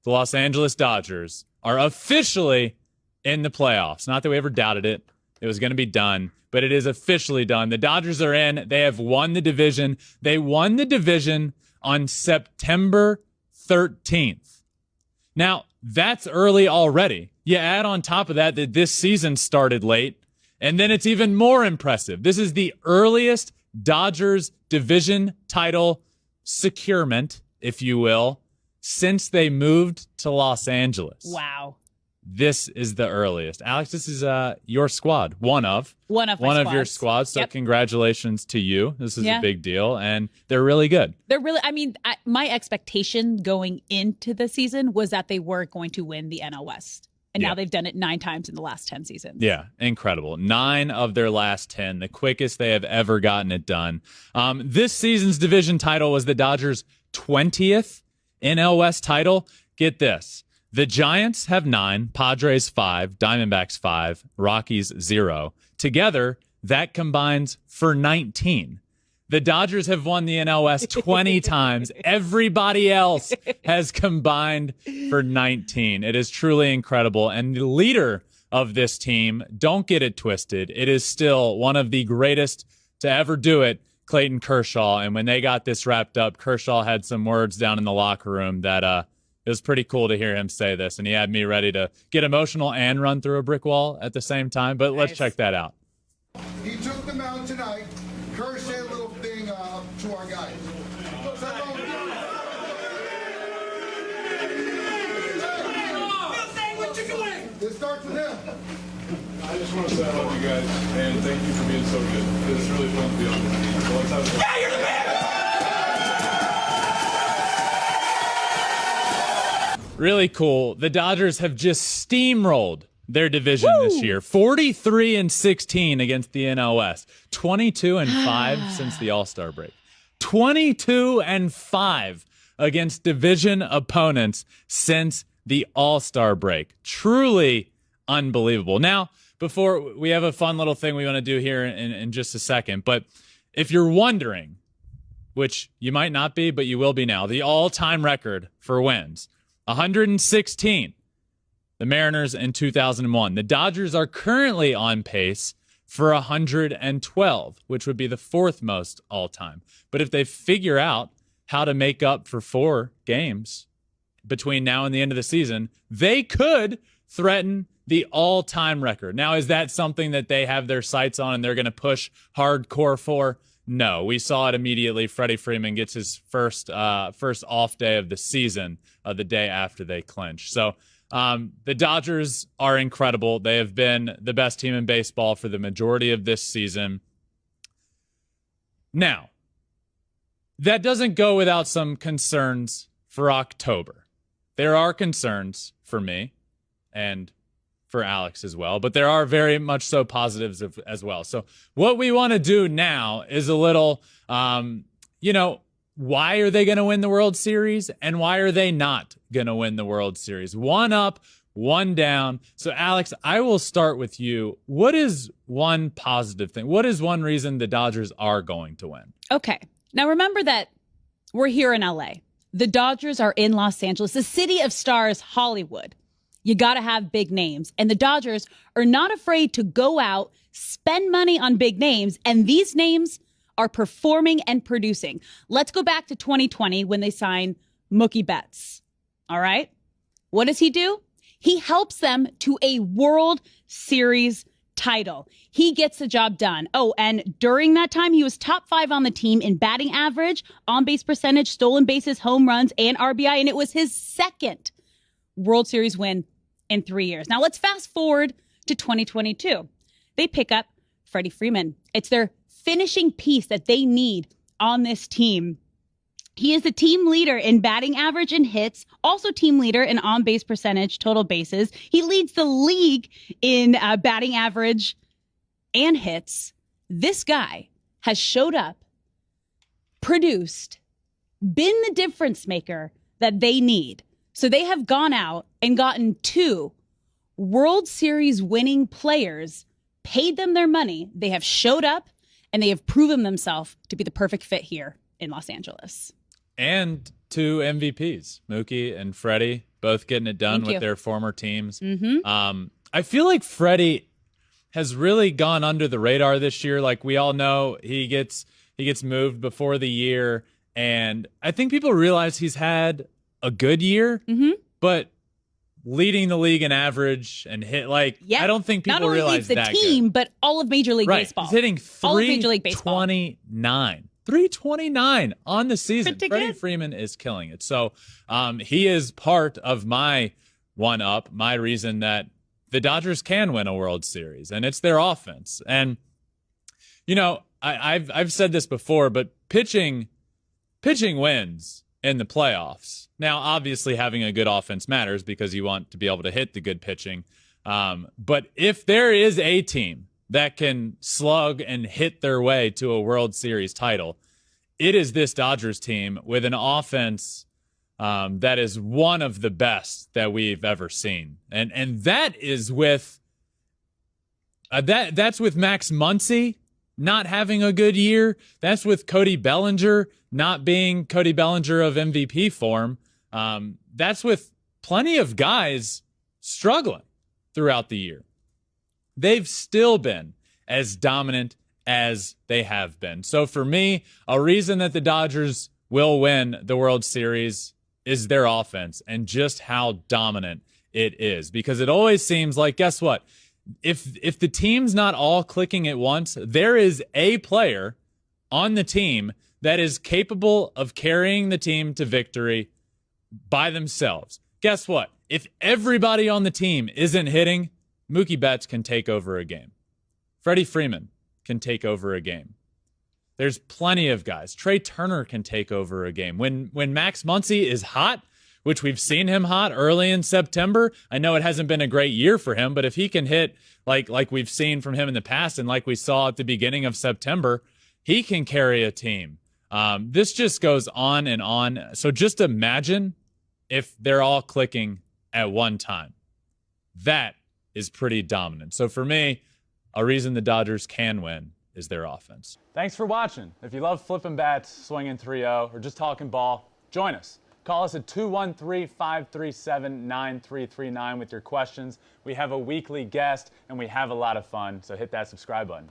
the Los Angeles Dodgers are officially in the playoffs. Not that we ever doubted it. It was going to be done, but it is officially done. The Dodgers are in. They have won the division. They won the division on September 13th. Now, that's early already. You add on top of that this season started late, and then it's even more impressive. This is the earliest Dodgers division title securement, if you will, since they moved to Los Angeles. Wow. This is the earliest. Alex, this is your squad. One of your squads. So congratulations to you. This is a big deal, and they're really good. They're really, my expectation going into the season was that they were going to win the NL West. And now they've done it 9 times in the last 10 seasons. Yeah, incredible. 9 of their last 10, the quickest they have ever gotten it done. This season's division title was the Dodgers' 20th NL West title. Get this. The Giants have 9, Padres 5, Diamondbacks 5, Rockies 0. Together, that combines for 19. The Dodgers have won the NL West 20 times. Everybody else has combined for 19. It is truly incredible. And the leader of this team, don't get it twisted, it is still one of the greatest to ever do it, Clayton Kershaw. And when they got this wrapped up, Kershaw had some words down in the locker room that it was pretty cool to hear him say this. And he had me ready to get emotional and run through a brick wall at the same time. But let's check that out. He took them out tonight. Kerr said a little thing to our guys. This starts with him. I just want to say I love you guys, and thank you for being so good. It's really fun to be on this team. So let's have a yeah, you're the man! Really cool. The Dodgers have just steamrolled their division this year. 43-16 against the NL West. 22-5 since the All-Star break. 22-5 against division opponents since the All-Star break. Truly unbelievable. Now, before we have a fun little thing we want to do here in just a second, but if you're wondering, which you might not be, but you will be now, the all-time record for wins, 116. The Mariners in 2001. The Dodgers are currently on pace for 112, which would be the 4th most all-time. But if they figure out how to make up for 4 games between now and the end of the season, they could threaten the all-time record. Now, is that something that they have their sights on and they're going to push hardcore for? No. We saw it immediately. Freddie Freeman gets his first off day of the season the day after they clinch. So, the Dodgers are incredible. They have been the best team in baseball for the majority of this season. Now, that doesn't go without some concerns for October. There are concerns for me and for Alex as well, but there are very much so positives as well. So what we want to do now is a little, why are they going to win the World Series and why are they not going to win the World Series? 1 up, 1 down. So, Alex, I will start with you. What is one positive thing? What is one reason the Dodgers are going to win? Okay. Now, remember that we're here in LA. The Dodgers are in Los Angeles, the city of stars, Hollywood. You got to have big names. And the Dodgers are not afraid to go out, spend money on big names, and these names are performing and producing. Let's go back to 2020 when they signed Mookie Betts. All right. What does he do? He helps them to a World Series title. He gets the job done. Oh, and during that time, he was top 5 on the team in batting average, on-base percentage, stolen bases, home runs, and RBI. And it was his 2nd World Series win in 3 years. Now let's fast forward to 2022. They pick up Freddie Freeman. It's their finishing piece that they need on this team. He is the team leader in batting average and hits, also team leader in on-base percentage, total bases. He leads the league in batting average and hits. This guy has showed up, produced, been the difference maker that they need. So they have gone out and gotten 2 World Series winning players, paid them their money. They have showed up and they have proven themselves to be the perfect fit here in Los Angeles. And 2 MVPs, Mookie and Freddie, both getting it done Thank with you. their former teams. I feel like Freddie has really gone under the radar this year. Like we all know, he gets moved before the year, and I think people realize he's had a good year, but leading the league in average and hit, like, Yeah. I don't think people Not only realize leads the that team, good. but all of Major League Right. Baseball. He's hitting All of Major League Baseball. 329. 329 on the season. Pretty Freddie good. Freeman is killing it. So he is part of my one-up, my reason that the Dodgers can win a World Series, and it's their offense. And, you know, I've said this before, but pitching wins in the playoffs. Now, obviously, having a good offense matters because you want to be able to hit the good pitching. But if there is a team that can slug and hit their way to a World Series title, it is this Dodgers team with an offense that is one of the best that we've ever seen. And that is with that's with Max Muncy not having a good year. That's with Cody Bellinger not being Cody Bellinger of MVP form. That's with plenty of guys struggling throughout the year. They've still been as dominant as they have been. So for me, a reason that the Dodgers will win the World Series is their offense and just how dominant it is. Because it always seems like, guess what? If the team's not all clicking at once, there is a player on the team that is capable of carrying the team to victory by themselves. Guess what? If everybody on the team isn't hitting, Mookie Betts can take over a game. Freddie Freeman can take over a game. There's plenty of guys. Trey Turner can take over a game. When Max Muncy is hot, which we've seen him hot early in September, I know it hasn't been a great year for him, but if he can hit like we've seen from him in the past and like we saw at the beginning of September, he can carry a team. This just goes on and on. So just imagine if they're all clicking at one time. That is pretty dominant. So for me, a reason the Dodgers can win is their offense. Thanks for watching. If you love flipping bats, swinging 3-0, or just talking ball, join us. Call us at 213-537-9339 with your questions. We have a weekly guest, and we have a lot of fun, so hit that subscribe button.